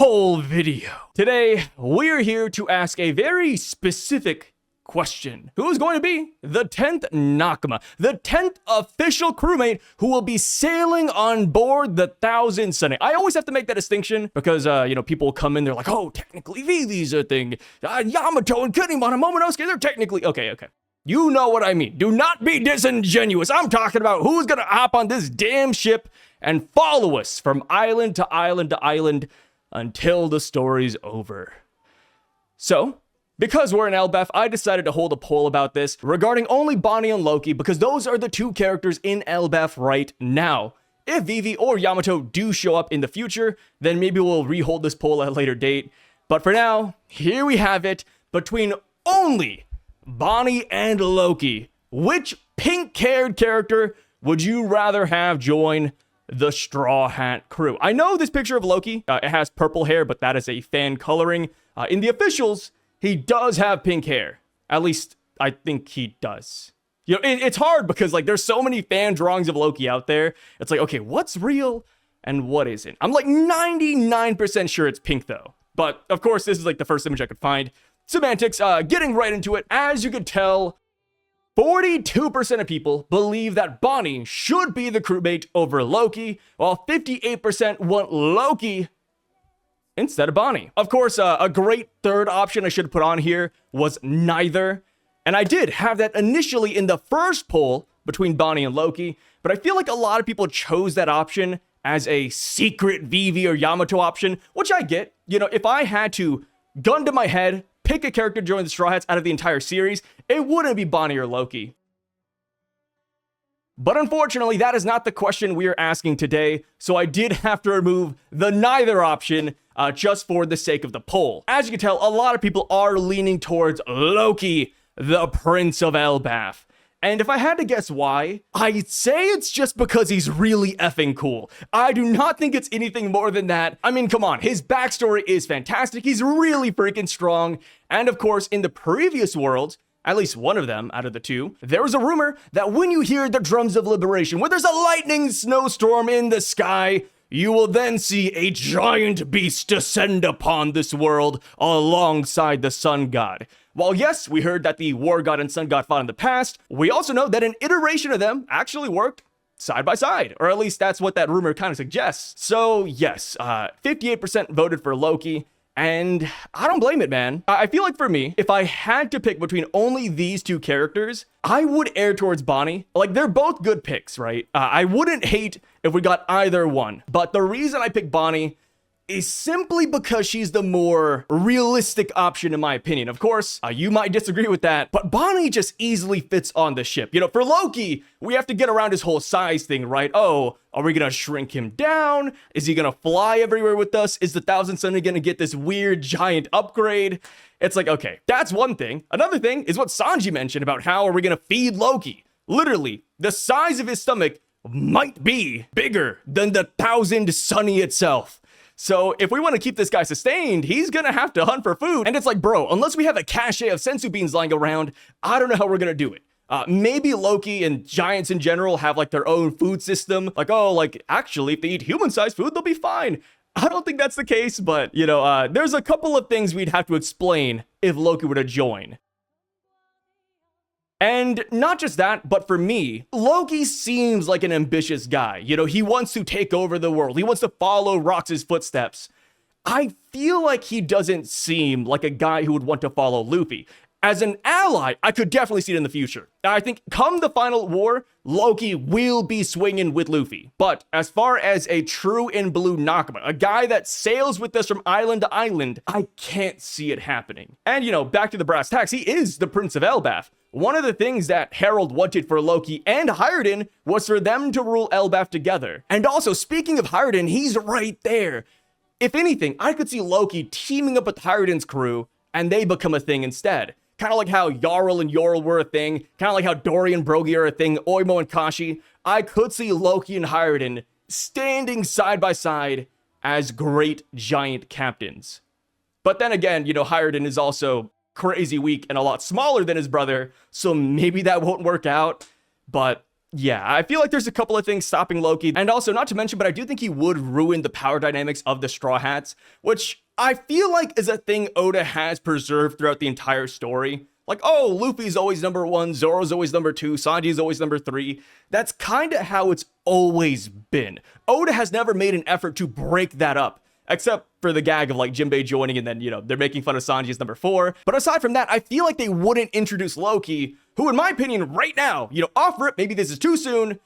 whole video. Today, we're here to ask a very specific question. Who is going to be the 10th Nakama, the 10th official crewmate who will be sailing on board the Thousand Sunny? I always have to make that distinction because, people come in, they're like, oh, technically Vivi's a thing. Yamato and Kinemon and Momonosuke, they're technically... Okay. You know what I mean. Do not be disingenuous. I'm talking about who's gonna hop on this damn ship and follow us from island to island to island until the story's over. So, because we're in Elbaph, I decided to hold a poll about this regarding only Bonney and Loki because those are the two characters in Elbaph right now. If Vivi or Yamato do show up in the future, then maybe we'll rehold this poll at a later date. But for now, here we have it. Between only Bonney and Loki, which pink-haired character would you rather have join the Straw Hat crew? I know this picture of Loki, it has purple hair, but that is a fan coloring. In the officials, he does have pink hair. At least, I think he does. It's hard because, there's so many fan drawings of Loki out there. It's like, okay, what's real and what isn't? I'm 99% sure it's pink, though. But, of course, this is, the first image I could find. Semantics, getting right into it. As you could tell, 42% of people believe that Bonney should be the crewmate over Loki, while 58% want Loki instead of Bonney. Of course, a great third option I should have put on here was neither. And I did have that initially in the first poll between Bonney and Loki, but I feel like a lot of people chose that option as a secret Vivi or Yamato option, which I get. If I had to, gun to my head, pick a character to join the Straw Hats out of the entire series, it wouldn't be Bonney or Loki. But unfortunately, that is not the question we are asking today, so I did have to remove the neither option just for the sake of the poll. As you can tell, a lot of people are leaning towards Loki, the Prince of Elbaph. And if I had to guess why, I'd say it's just because he's really effing cool. I do not think it's anything more than that. I mean, come on, his backstory is fantastic. He's really freaking strong. And of course, in the previous worlds, at least one of them out of the two, there was a rumor that when you hear the drums of liberation, when there's a lightning snowstorm in the sky, you will then see a giant beast descend upon this world alongside the sun god. While yes, we heard that the war god and sun god fought in the past, we also know that an iteration of them actually worked side by side, or at least that's what that rumor kind of suggests. So yes, 58% voted for Loki, and I don't blame it, man. I feel like for me, if I had to pick between only these two characters, I would err towards Bonney. They're both good picks, right? I wouldn't hate if we got either one, but the reason I picked Bonney is simply because she's the more realistic option in my opinion. Of course, you might disagree with that, but Bonney just easily fits on the ship. For Loki, we have to get around his whole size thing, right? Oh, are we gonna shrink him down? Is he gonna fly everywhere with us? Is the Thousand Sunny gonna get this weird giant upgrade? It's okay, that's one thing. Another thing is what Sanji mentioned about how are we gonna feed Loki? Literally, the size of his stomach might be bigger than the Thousand Sunny itself. So if we want to keep this guy sustained, he's going to have to hunt for food. And it's bro, unless we have a cache of sensu beans lying around, I don't know how we're going to do it. Maybe Loki and giants in general have their own food system. Actually, if they eat human-sized food, they'll be fine. I don't think that's the case, but, there's a couple of things we'd have to explain if Loki were to join. And not just that, but for me, Loki seems like an ambitious guy. He wants to take over the world. He wants to follow Rox's footsteps. I feel like he doesn't seem like a guy who would want to follow Luffy. As an ally, I could definitely see it in the future. I think come the final war, Loki will be swinging with Luffy. But as far as a true and blue Nakama, a guy that sails with us from island to island, I can't see it happening. And back to the brass tacks, he is the Prince of Elbaph. One of the things that Harold wanted for Loki and Hyruden was for them to rule Elbaph together. And also, speaking of Hyruden, he's right there. If anything, I could see Loki teaming up with Hyruden's crew and they become a thing instead. Kind of like how Jarl and Yorl were a thing, kind of like how Dory and Brogy are a thing, Oimo and Kashi. I could see Loki and Hyruden standing side by side as great giant captains. But then again, Hyruden is also crazy weak and a lot smaller than his brother, so maybe that won't work out. But yeah, I feel like there's a couple of things stopping Loki. And also, not to mention, but I do think he would ruin the power dynamics of the Straw Hats, which I feel like is a thing Oda has preserved throughout the entire story. Like, oh, Luffy's always number 1, Zoro's always number 2, Sanji's always number 3. That's kind of how it's always been. Oda has never made an effort to break that up, except for the gag of like Jinbei joining and then, they're making fun of Sanji as number 4. But aside from that, I feel like they wouldn't introduce Loki, who in my opinion right now, offer it, maybe this is too soon,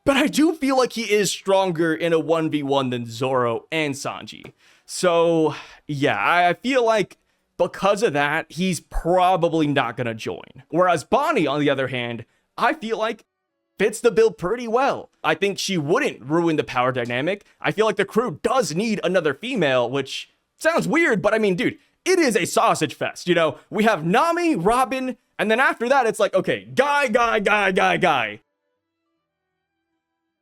but I do feel like he is stronger in a 1v1 than Zoro and Sanji. So yeah, I feel like because of that, he's probably not going to join. Whereas Bonney, on the other hand, I feel like fits the bill pretty well. I think she wouldn't ruin the power dynamic. I feel like the crew does need another female, which sounds weird, but I mean, dude, it is a sausage fest. We have Nami, Robin, and then after that, it's like, okay, guy.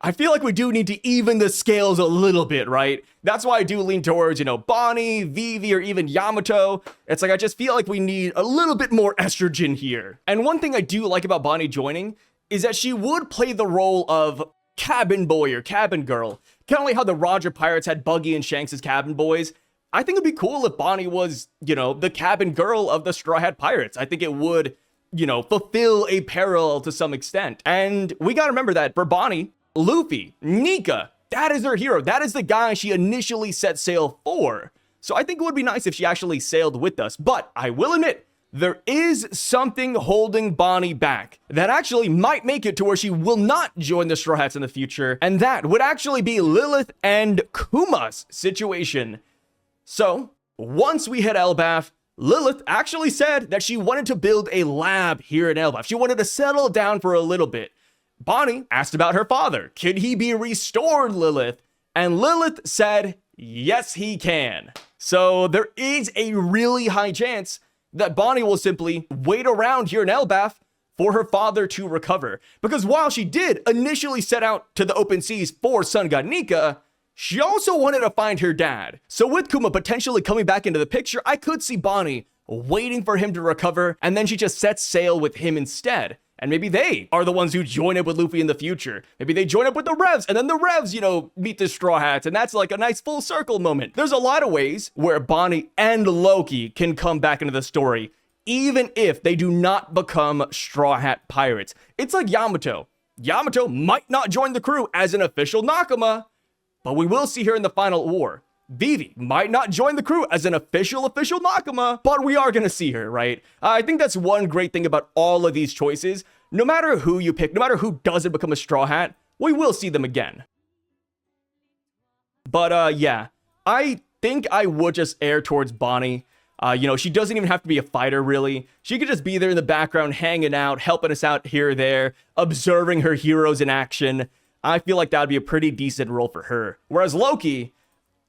I feel like we do need to even the scales a little bit, right? That's why I do lean towards, Bonney, Vivi, or even Yamato. It's like, I just feel like we need a little bit more estrogen here. And one thing I do like about Bonney joining is that she would play the role of cabin boy or cabin girl. Kind of like how the Roger Pirates had Buggy and Shanks as cabin boys. I think it'd be cool if Bonney was, the cabin girl of the Straw Hat Pirates. I think it would, fulfill a parallel to some extent. And we gotta remember that for Bonney, Luffy, Nika, that is her hero. That is the guy she initially set sail for. So I think it would be nice if she actually sailed with us. But I will admit, there is something holding Bonney back that actually might make it to where she will not join the Straw Hats in the future. And that would actually be Lilith and Kuma's situation. So once we hit Elbaph, Lilith actually said that she wanted to build a lab here in Elbaph. She wanted to settle down for a little bit. Bonney asked about her father. Could he be restored, Lilith? And Lilith said, yes, he can. So there is a really high chance that Bonney will simply wait around here in Elbaph for her father to recover. Because while she did initially set out to the open seas for Sun God Nika, she also wanted to find her dad. So with Kuma potentially coming back into the picture, I could see Bonney waiting for him to recover, and then she just sets sail with him instead. And maybe they are the ones who join up with Luffy in the future. Maybe they join up with the Revs, and then the Revs, meet the Straw Hats, and that's like a nice full circle moment. There's a lot of ways where Bonney and Loki can come back into the story, even if they do not become Straw Hat Pirates. It's like Yamato. Yamato might not join the crew as an official Nakama, but we will see her in the final war. Vivi might not join the crew as an official Nakama, but we are going to see her, right? I think that's one great thing about all of these choices. No matter who you pick, no matter who doesn't become a Straw Hat, we will see them again. But yeah, I think I would just err towards Bonney. She doesn't even have to be a fighter, really. She could just be there in the background, hanging out, helping us out here or there, observing her heroes in action. I feel like that would be a pretty decent role for her. Whereas Loki,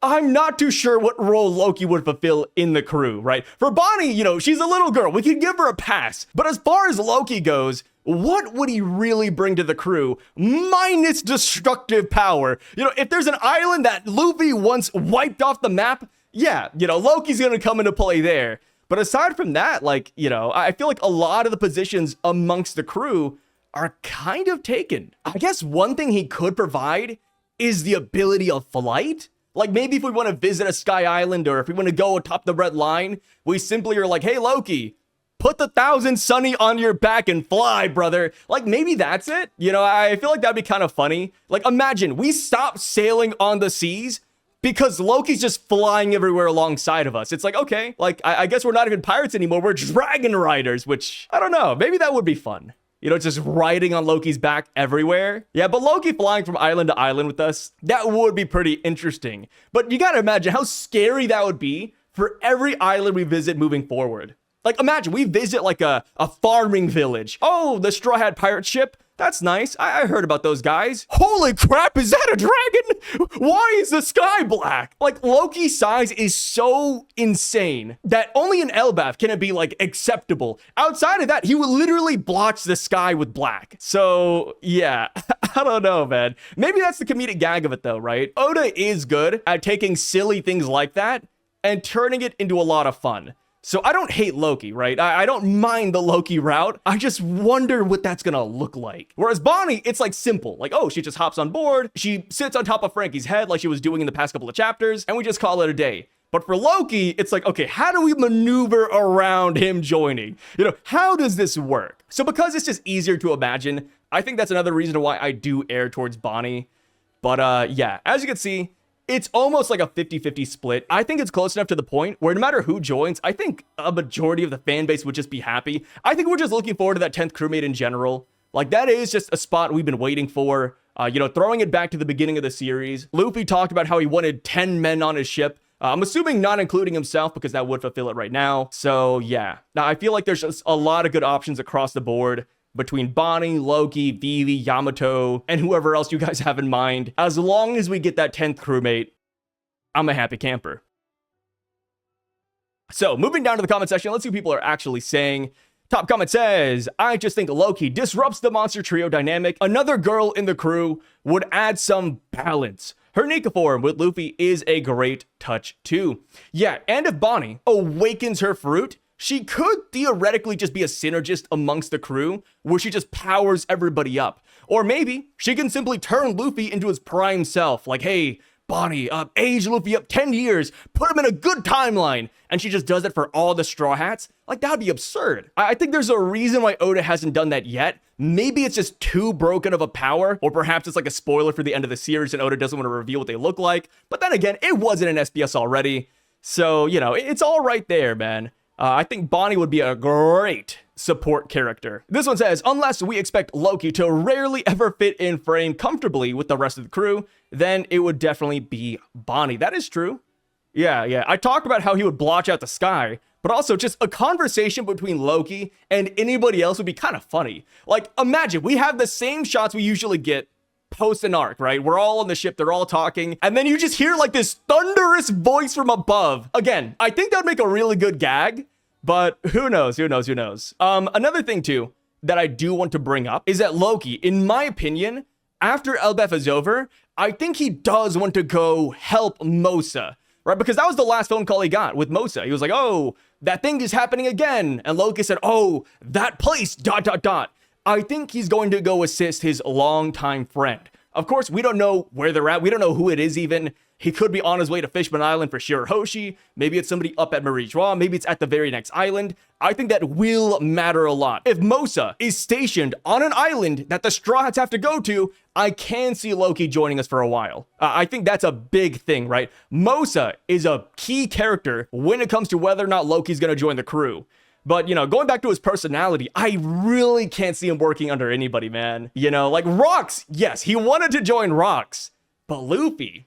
I'm not too sure what role Loki would fulfill in the crew, right? For Bonney, she's a little girl. We can give her a pass. But as far as Loki goes, what would he really bring to the crew minus destructive power? If there's an island that Luffy once wiped off the map, yeah, Loki's going to come into play there. But aside from that, I feel like a lot of the positions amongst the crew are kind of taken. I guess one thing he could provide is the ability of flight. Like maybe if we want to visit a sky island or if we want to go atop the red line, we simply are like, hey, Loki, put the 1,000 Sunny on your back and fly, brother. Like maybe that's it. I feel like that'd be kind of funny. Like imagine we stop sailing on the seas because Loki's just flying everywhere alongside of us. It's like, okay, like I guess we're not even pirates anymore. We're dragon riders, which I don't know. Maybe that would be fun. Just riding on Loki's back everywhere. Yeah, but Loki flying from island to island with us, that would be pretty interesting. But you gotta imagine how scary that would be for every island we visit moving forward. Like imagine we visit like a farming village. Oh, the Straw Hat pirate ship. That's nice. I heard about those guys. Holy crap, is that a dragon? Why is the sky black? Like Loki's size is so insane that only in Elbaph can it be like acceptable. Outside of that, he would literally blotch the sky with black. So yeah, I don't know, man. Maybe that's the comedic gag of it though, right? Oda is good at taking silly things like that and turning it into a lot of fun. So I don't hate Loki, right? I don't mind the Loki route. I just wonder what that's gonna look like. Whereas Bonney, it's like simple. Like, oh, she just hops on board. She sits on top of Frankie's head like she was doing in the past couple of chapters, and we just call it a day. But for Loki, it's like, okay, how do we maneuver around him joining? You know, how does this work? So because it's just easier to imagine, I think that's another reason why I do err towards Bonney. But yeah, as you can see, it's almost like a 50-50 split. I think it's close enough to the point where no matter who joins, I think a majority of the fan base would just be happy. I think we're just looking forward to that 10th crewmate in general. Like, that is just a spot we've been waiting for. You know, throwing it back to the beginning of the series. Luffy talked about how he wanted 10 men on his ship. I'm assuming not including himself because that would fulfill it right now. So yeah, now I feel like there's just a lot of good options across the board between Bonney, Loki, Vivi, Yamato, and whoever else you guys have in mind. As long as we get that 10th crewmate, I'm a happy camper. So moving down to the comment section, let's see what people are actually saying. Top comment says, I just think Loki disrupts the monster trio dynamic. Another girl in the crew would add some balance. Her Nika form with Luffy is a great touch too. Yeah, and if Bonney awakens her fruit, she could theoretically just be a synergist amongst the crew where she just powers everybody up. Or maybe she can simply turn Luffy into his prime self. Like, hey, Bonney, age Luffy up 10 years, put him in a good timeline. And she just does it for all the Straw Hats. Like, that would be absurd. I think there's a reason why Oda hasn't done that yet. Maybe it's just too broken of a power, or perhaps it's like a spoiler for the end of the series and Oda doesn't want to reveal what they look like. But then again, it wasn't an SBS already. So, you know, it's all right there, man. I think Bonney would be a great support character. This one says, unless we expect Loki to rarely ever fit in frame comfortably with the rest of the crew, then it would definitely be Bonney. That is true. Yeah. I talked about how he would blotch out the sky, but also just a conversation between Loki and anybody else would be kind of funny. Like, imagine we have the same shots we usually get post an arc, right? We're all on the ship, they're all talking, and then you just hear like this thunderous voice from above. Again, I think that would make a really good gag, but who knows? Another thing too that I do want to bring up is that Loki, in my opinion, after Elbaph is over, I think he does want to go help Mosa, right? Because that was the last phone call he got with Mosa. He was like, oh, that thing is happening again. And Loki said, oh, that place, ... I think he's going to go assist his longtime friend. Of course, we don't know where they're at. We don't know who it is even. He could be on his way to Fishman Island for Shirahoshi. Maybe it's somebody up at Marie-Joie. Maybe it's at the very next island. I think that will matter a lot. If Mosa is stationed on an island that the Straw Hats have to go to, I can see Loki joining us for a while. I think that's a big thing, right? Mosa is a key character when it comes to whether or not Loki's going to join the crew. But, you know, going back to his personality, I really can't see him working under anybody, man. You know, like Rocks, yes, he wanted to join Rocks. But Luffy,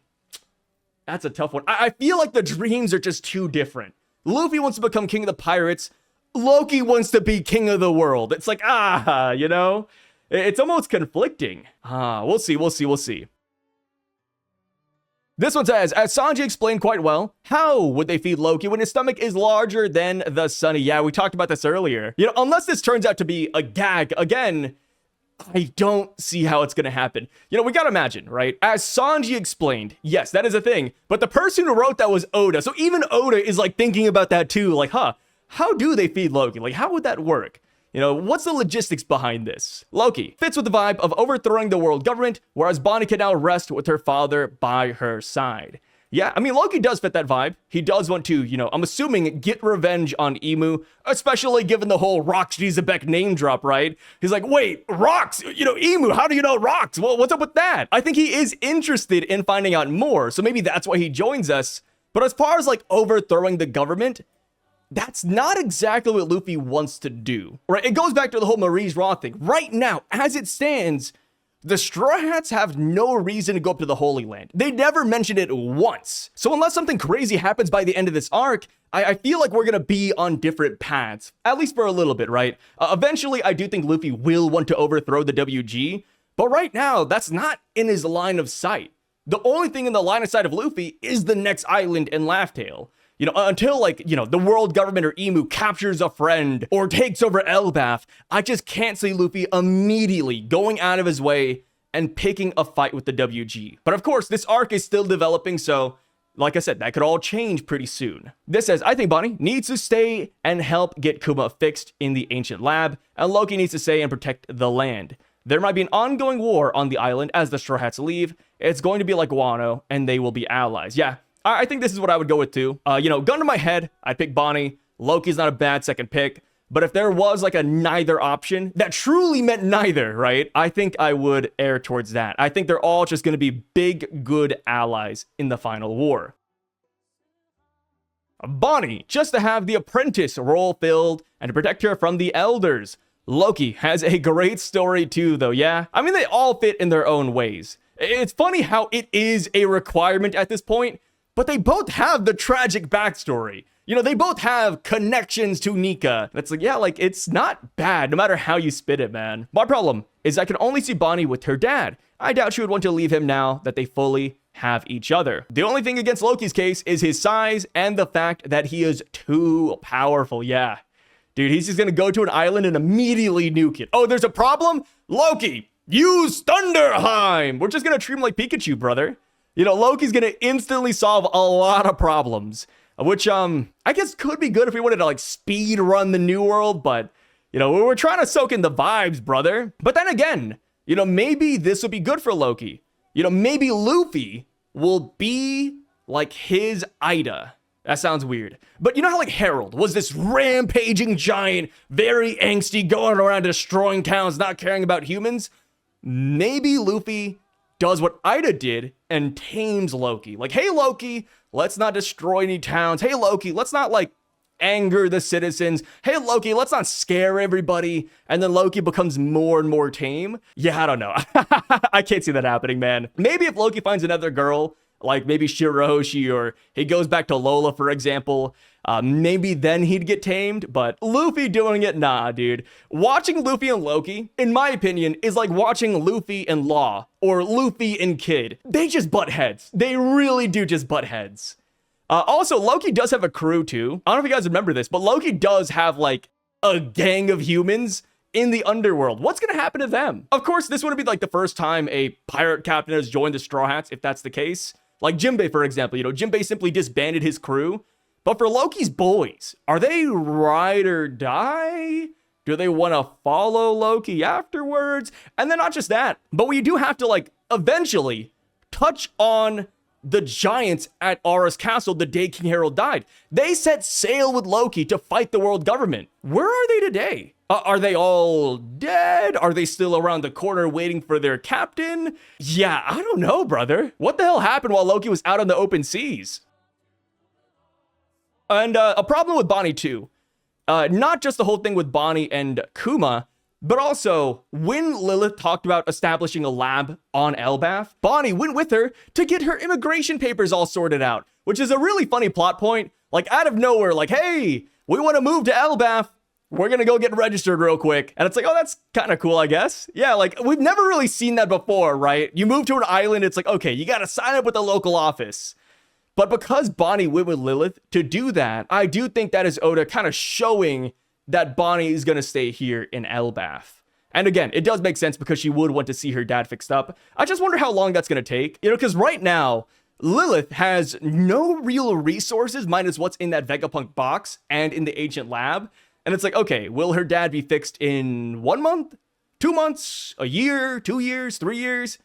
that's a tough one. I feel like the dreams are just too different. Luffy wants to become king of the pirates. Loki wants to be king of the world. It's like, you know? It's almost conflicting. We'll see. This one says, as Sanji explained quite well, how would they feed Loki when his stomach is larger than the Sunny? Yeah, we talked about this earlier. You know, unless this turns out to be a gag, again, I don't see how it's going to happen. You know, we got to imagine, right? As Sanji explained, yes, that is a thing. But the person who wrote that was Oda. So even Oda is like thinking about that too. Like, how do they feed Loki? Like, how would that work? You know, what's the logistics behind this? Loki fits with the vibe of overthrowing the world government, whereas Bonney can now rest with her father by her side. Yeah, I mean, Loki does fit that vibe. He does want to, you know, I'm assuming, get revenge on Emu, especially given the whole Rocks Gizabek name drop, right? He's like, wait, Rocks? You know, Emu, how do you know Rocks? Well, what's up with that? I think he is interested in finding out more, so maybe that's why he joins us. But as far as, like, overthrowing the government, that's not exactly what Luffy wants to do, right? It goes back to the whole Marie-Joie thing. Right now, as it stands, the Straw Hats have no reason to go up to the Holy Land. They never mentioned it once. So unless something crazy happens by the end of this arc, I feel like we're going to be on different paths, at least for a little bit, right? Eventually, I do think Luffy will want to overthrow the WG, but right now, that's not in his line of sight. The only thing in the line of sight of Luffy is the next island in Laugh Tale. You know, until, like, you know, the world government or Emu captures a friend or takes over Elbaph, I just can't see Luffy immediately going out of his way and picking a fight with the WG. But of course, this arc is still developing, so like I said, that could all change pretty soon. This says, I think Bonney needs to stay and help get Kuma fixed in the ancient lab, and Loki needs to stay and protect the land. There might be an ongoing war on the island as the Straw Hats leave. It's going to be like Wano, and they will be allies. Yeah, I think this is what I would go with too. You know, gun to my head, I'd pick Bonney. Loki's not a bad second pick. But if there was like a neither option that truly meant neither, right? I think I would err towards that. I think they're all just going to be big, good allies in the final war. Bonney, just to have the apprentice role filled and to protect her from the elders. Loki has a great story too, though, yeah? I mean, they all fit in their own ways. It's funny how it is a requirement at this point, but they both have the tragic backstory. You know, they both have connections to Nika. That's like, yeah, like, it's not bad, no matter how you spit it, man. My problem is I can only see Bonney with her dad. I doubt she would want to leave him now that they fully have each other. The only thing against Loki's case is his size and the fact that he is too powerful, yeah. Dude, he's just gonna go to an island and immediately nuke it. Oh, there's a problem? Loki, use Thunderheim! We're just gonna treat him like Pikachu, brother. You know, Loki's gonna instantly solve a lot of problems. Which, I guess could be good if we wanted to, like, speed run the new world, but, you know, we're trying to soak in the vibes, brother. But then again, you know, maybe this would be good for Loki. You know, maybe Luffy will be, like, his Ida. That sounds weird. But you know how, like, Harold was this rampaging giant, very angsty, going around destroying towns, not caring about humans? Maybe Luffy does what Ida did and tames Loki. Like, hey, Loki, let's not destroy any towns. Hey, Loki, let's not, like, anger the citizens. Hey, Loki, let's not scare everybody. And then Loki becomes more and more tame. Yeah, I don't know. I can't see that happening, man. Maybe if Loki finds another girl, like maybe Shirahoshi, or he goes back to Lola, for example, maybe then he'd get tamed. But Luffy doing it, nah, dude. Watching Luffy and Loki, in my opinion, is like watching Luffy and Law or Luffy and Kid. They just butt heads. They really do just butt heads. Also, Loki does have a crew too. I don't know if you guys remember this, but Loki does have like a gang of humans in the underworld. What's gonna happen to them? Of course, this wouldn't be like the first time a pirate captain has joined the Straw Hats, if that's the case. Like Jinbei, for example, you know, Jinbei simply disbanded his crew. But for Loki's boys, are they ride or die? Do they want to follow Loki afterwards? And then not just that, but we do have to, like, eventually touch on the giants at Ara's castle the day King Harold died. They set sail with Loki to fight the world government. Where are they today? Are they all dead? Are they still around the corner waiting for their captain? Yeah, I don't know, brother. What the hell happened while Loki was out on the open seas? And a problem with Bonney too. Not just the whole thing with Bonney and Kuma, but also when Lilith talked about establishing a lab on Elbaph, Bonney went with her to get her immigration papers all sorted out, which is a really funny plot point. Like out of nowhere, like, hey, we want to move to Elbaph. We're going to go get registered real quick. And it's like, oh, that's kind of cool, I guess. Yeah, like we've never really seen that before, right? You move to an island, it's like, okay, you got to sign up with the local office. But because Bonney went with Lilith to do that, I do think that is Oda kind of showing that Bonney is going to stay here in Elbaph. And again, it does make sense because she would want to see her dad fixed up. I just wonder how long that's going to take. You know, because right now, Lilith has no real resources minus what's in that Vegapunk box and in the ancient lab. And it's like, okay, will her dad be fixed in 1 month, 2 months, a year, 2 years, 3 years?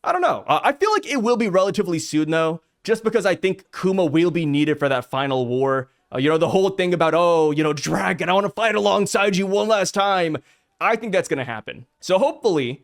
I don't know. I feel like it will be relatively soon, though, just because I think Kuma will be needed for that final war. You know, the whole thing about, oh, you know, Dragon, I want to fight alongside you one last time. I think that's going to happen. So hopefully,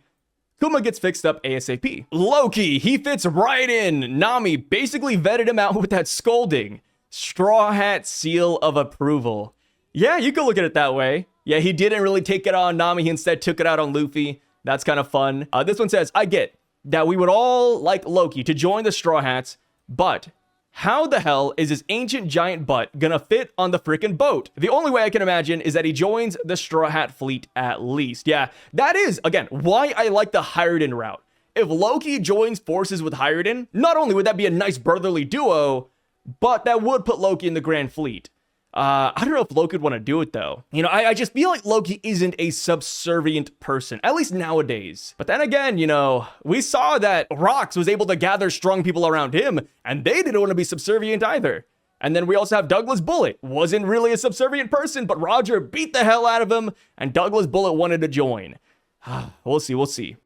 Kuma gets fixed up ASAP. Loki, he fits right in. Nami basically vetted him out with that scolding. Straw Hat seal of approval. Yeah, you could look at it that way. Yeah, he didn't really take it on Nami. He instead took it out on Luffy. That's kind of fun. This one says, I get that we would all like Loki to join the Straw Hats, but how the hell is his ancient giant butt gonna fit on the freaking boat? The only way I can imagine is that he joins the Straw Hat fleet at least. Yeah, that is, again, why I like the Hyruden route. If Loki joins forces with Hyruden, not only would that be a nice brotherly duo, but that would put Loki in the Grand Fleet. I don't know if Loki would want to do it though. You know, I just feel like Loki isn't a subservient person, at least nowadays. But then again, you know, we saw that Rox was able to gather strong people around him, and they didn't want to be subservient either. And then we also have Douglas Bullet. Wasn't really a subservient person, but Roger beat the hell out of him, and Douglas Bullet wanted to join. We'll see.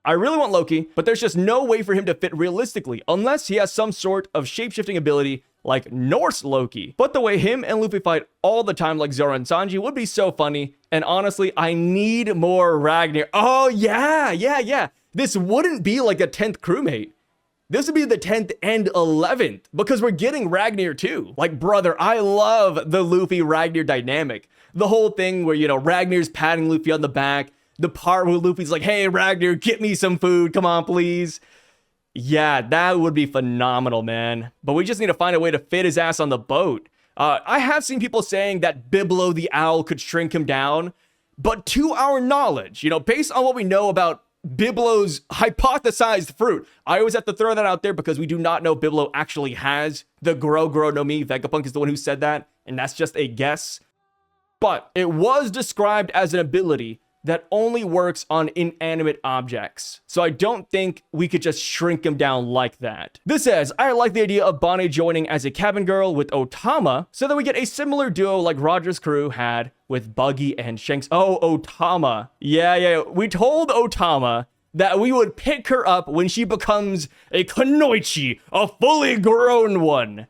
I really want Loki, but there's just no way for him to fit realistically, unless he has some sort of shapeshifting ability like Norse Loki. But the way him and Luffy fight all the time like Zoro and Sanji would be so funny, and honestly, I need more Ragnar. Oh, yeah. This wouldn't be like a 10th crewmate. This would be the 10th and 11th, because we're getting Ragnar too. Like, brother, I love the Luffy-Ragnar dynamic. The whole thing where, you know, Ragnar's patting Luffy on the back, the part where Luffy's like, hey, Ragnar, get me some food, come on, please. Yeah, that would be phenomenal, man. But we just need to find a way to fit his ass on the boat. I have seen people saying that Biblo the Owl could shrink him down, but to our knowledge, you know, based on what we know about Biblo's hypothesized fruit. I always have to throw that out there because we do not know Biblo actually has the Grow no Mi. Vegapunk is the one who said that, and that's just a guess. But it was described as an ability that only works on inanimate objects. So I don't think we could just shrink him down like that. This says, I like the idea of Bonney joining as a cabin girl with Otama so that we get a similar duo like Roger's crew had with Buggy and Shanks. Oh, Otama. Yeah. We told Otama that we would pick her up when she becomes a Kunoichi, a fully grown one.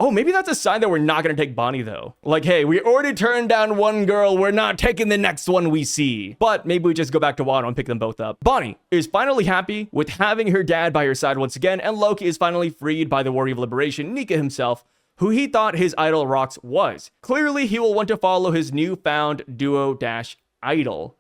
Oh, maybe that's a sign that we're not going to take Bonney, though. Like, hey, we already turned down one girl. We're not taking the next one we see. But maybe we just go back to Wano and pick them both up. Bonney is finally happy with having her dad by her side once again, and Loki is finally freed by the Warrior of Liberation, Nika himself, who he thought his idol Rox was. Clearly, he will want to follow his newfound duo-idol.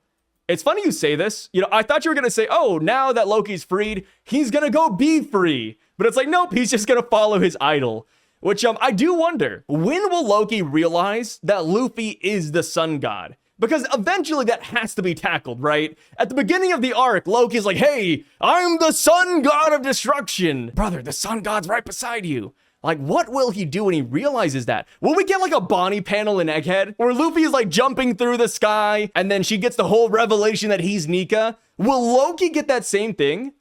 It's funny you say this. You know, I thought you were going to say, oh, now that Loki's freed, he's going to go be free. But it's like, nope, he's just going to follow his idol. Which, I do wonder, when will Loki realize that Luffy is the sun god? Because eventually that has to be tackled, right? At the beginning of the arc, Loki's like, hey, I'm the sun god of destruction. Brother, the sun god's right beside you. Like, what will he do when he realizes that? Will we get like a Bonney panel in Egghead? Where Luffy is like jumping through the sky, and then she gets the whole revelation that he's Nika? Will Loki get that same thing?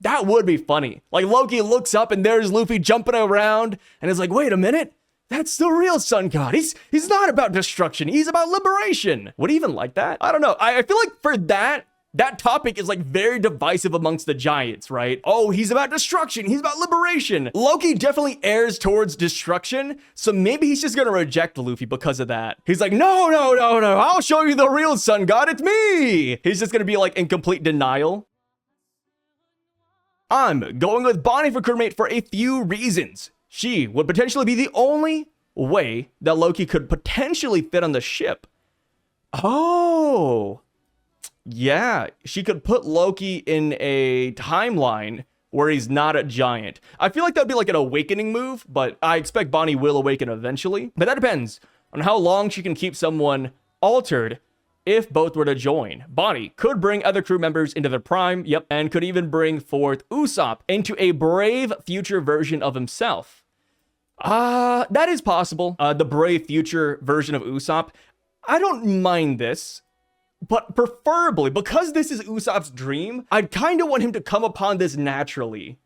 That would be funny. Like, Loki looks up and there's Luffy jumping around and is like, wait a minute, that's the real sun god. He's not about destruction. He's about liberation. Would he even like that? I don't know. I feel like for that topic is like very divisive amongst the giants, right? Oh, he's about destruction. He's about liberation. Loki definitely errs towards destruction. So maybe he's just going to reject Luffy because of that. He's like, no. I'll show you the real sun god. It's me. He's just going to be like in complete denial. I'm going with Bonney for crewmate for a few reasons. She would potentially be the only way that Loki could potentially fit on the ship. Oh, yeah. She could put Loki in a timeline where he's not a giant. I feel like that would be like an awakening move, but I expect Bonney will awaken eventually. But that depends on how long she can keep someone altered. If both were to join, Bonney could bring other crew members into their prime, and could even bring forth Usopp into a brave future version of himself. That is possible. The brave future version of Usopp. I don't mind this, but preferably, because this is Usopp's dream, I'd kind of want him to come upon this naturally.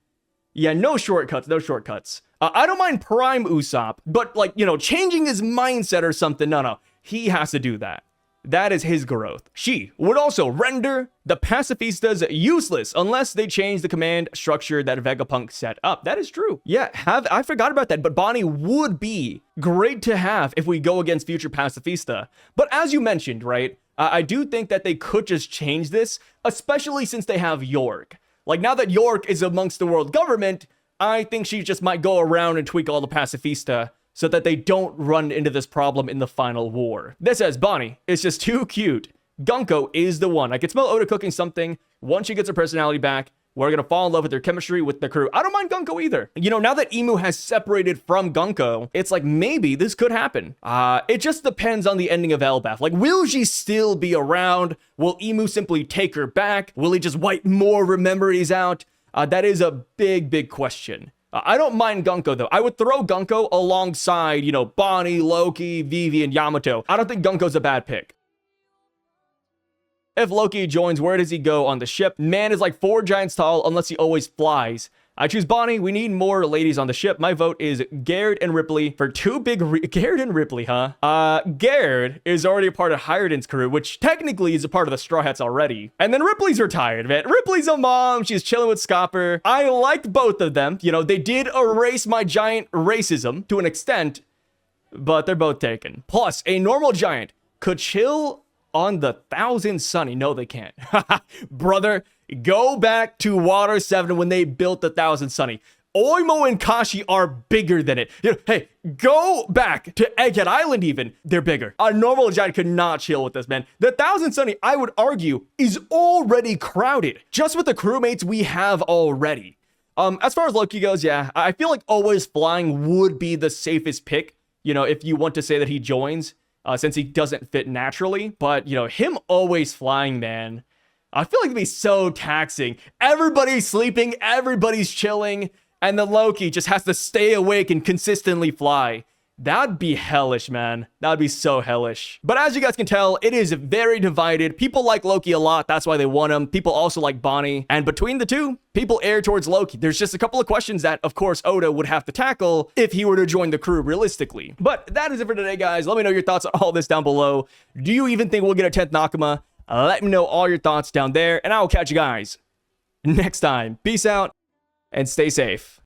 Yeah, no shortcuts. I don't mind prime Usopp, but like, you know, changing his mindset or something, no. He has to do that. That is his growth. She would also render the pacifistas useless unless they change the command structure that Vegapunk set up. That is true. Yeah, I forgot about that, but Bonney would be great to have if we go against future pacifista. But as you mentioned, right, I do think that they could just change this, especially since they have York. Like, now that York is amongst the world government, I think she just might go around and tweak all the pacifista so that they don't run into this problem in the final war. This says, Bonney is just too cute. Gunko is the one. I can smell Oda cooking something. Once she gets her personality back, we're gonna fall in love with her chemistry with the crew. I don't mind Gunko either. You know, now that Imu has separated from Gunko, it's like maybe this could happen. It just depends on the ending of Elbaph. Like, will she still be around? Will Imu simply take her back? Will he just wipe more memories out? That is a big question. I don't mind Gunko, though. I would throw Gunko alongside, you know, Bonney, Loki, Vivi, and Yamato. I don't think Gunko's a bad pick. If Loki joins, where does he go on the ship? Man is like 4 giants tall unless he always flies. I choose Bonney. We need more ladies on the ship. My vote is Garrett and Ripley for 2 big... Garrett and Ripley, huh? Garrett is already a part of Hyruden's crew, which technically is a part of the Straw Hats already. And then Ripley's retired, man. Ripley's a mom. She's chilling with Scopper. I like both of them. You know, they did erase my giant racism to an extent, but they're both taken. Plus, a normal giant could chill on the 1000 Sunny. No, they can't. Brother, go back to Water 7 when they built the 1000 Sunny. Oimo and Kashi are bigger than it. You know, hey, go back to Egghead Island even. They're bigger. A normal giant could not chill with this, man. The 1000 Sunny, I would argue, is already crowded. Just with the crewmates we have already. As far as Loki goes, yeah, I feel like always flying would be the safest pick. You know, if you want to say that he joins. Since he doesn't fit naturally. But, you know, him always flying, man, I feel like it'd be so taxing. Everybody's sleeping, everybody's chilling, and then Loki just has to stay awake and consistently fly. That'd be hellish, man. That'd be so hellish. But as you guys can tell, it is very divided. People like Loki a lot. That's why they want him. People also like Bonney. And between the two, people err towards Loki. There's just a couple of questions that, of course, Oda would have to tackle if he were to join the crew realistically. But that is it for today, guys. Let me know your thoughts on all this down below. Do you even think we'll get a 10th Nakama? Let me know all your thoughts down there, and I will catch you guys next time. Peace out, and stay safe.